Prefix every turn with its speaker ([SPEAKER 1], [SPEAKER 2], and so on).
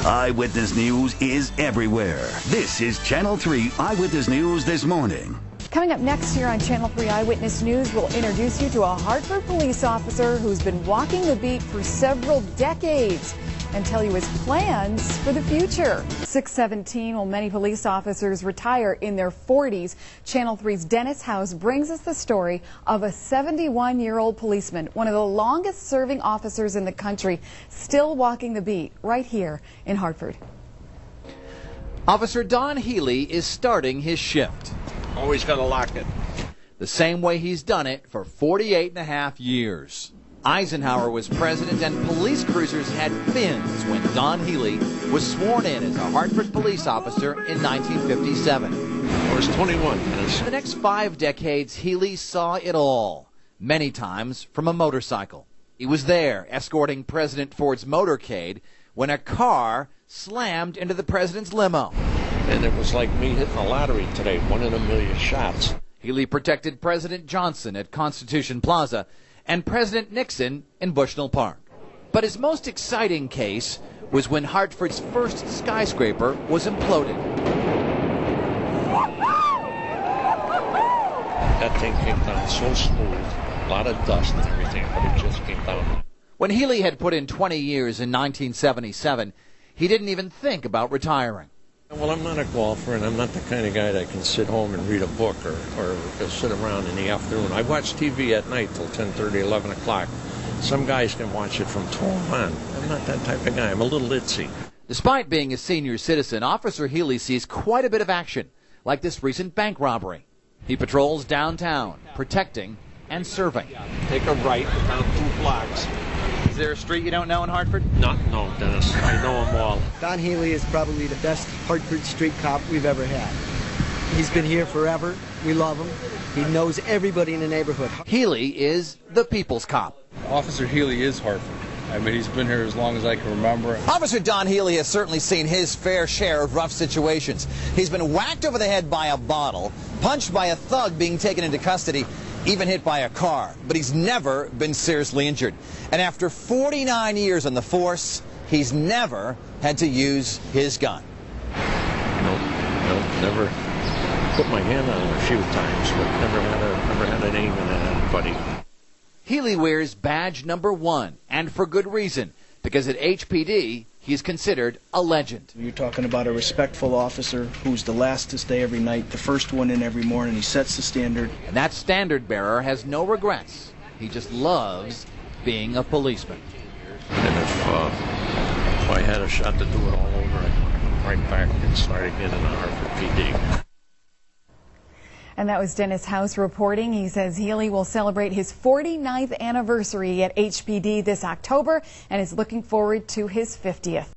[SPEAKER 1] Eyewitness News is everywhere. This is Channel 3 Eyewitness News This Morning.
[SPEAKER 2] Coming up next here on Channel 3 Eyewitness News, we'll introduce you to a Hartford police officer who's been walking the beat for several decades and tell you his plans for the future. 6:17, while many police officers retire in their 40s, Channel 3's Dennis House brings us the story of a 71-year-old policeman, one of the longest-serving officers in the country, still walking the beat right here in Hartford.
[SPEAKER 3] Officer Don Healey is starting his shift.
[SPEAKER 4] Always got to lock it.
[SPEAKER 3] The same way he's done it for 48 and a half years. Eisenhower was president and police cruisers had fins when Don Healey was sworn in as a Hartford police officer in 1957.
[SPEAKER 4] I was 21.
[SPEAKER 3] For the next 5 decades, Healey saw it all, many times from a motorcycle. He was there escorting President Ford's motorcade when a car slammed into the president's limo.
[SPEAKER 4] And it was like me hitting the lottery today, 1 in a million shots.
[SPEAKER 3] Healey protected President Johnson at Constitution Plaza and President Nixon in Bushnell Park. But his most exciting case was when Hartford's first skyscraper was imploded.
[SPEAKER 4] That thing came down so smooth, a lot of dust and everything, but it just came down.
[SPEAKER 3] When Healey had put in 20 years in 1977, he didn't even think about retiring.
[SPEAKER 4] Well, I'm not a golfer, and I'm not the kind of guy that can sit home and read a book or sit around in the afternoon. I watch TV at night till 10:30, 11 o'clock. Some guys can watch it from 12 on. I'm not that type of guy. I'm a little itsy.
[SPEAKER 3] Despite being a senior citizen, Officer Healey sees quite a bit of action, like this recent bank robbery. He patrols downtown, protecting and serving.
[SPEAKER 4] Take a right down 2 blocks.
[SPEAKER 3] Is there a street you don't know in Hartford?
[SPEAKER 4] No, Dennis. I know them all.
[SPEAKER 5] Don Healey is probably the best Hartford street cop we've ever had. He's been here forever. We love him. He knows everybody in the neighborhood.
[SPEAKER 3] Healey is the people's cop.
[SPEAKER 6] Officer Healey is Hartford. I mean, he's been here as long as I can remember.
[SPEAKER 7] Officer Don Healey has certainly seen his fair share of rough situations. He's been whacked over the head by a bottle, punched by a thug being taken into custody, even hit by a car, but he's never been seriously injured. And after 49 years on the force, he's never had to use his gun.
[SPEAKER 4] No, never put my hand on him a few times, but never had an aim at anybody.
[SPEAKER 3] Healey wears badge number 1, and for good reason, because at HPD, he's considered a legend.
[SPEAKER 8] You're talking about a respectful officer who's the last to stay every night, the first one in every morning. He sets the standard.
[SPEAKER 3] And that standard bearer has no regrets. He just loves being a policeman.
[SPEAKER 4] And if I had a shot to do it all over, I'd come right back and start again in the Hartford PD.
[SPEAKER 2] And that was Dennis House reporting. He says Healey will celebrate his 49th anniversary at HPD this October and is looking forward to his 50th.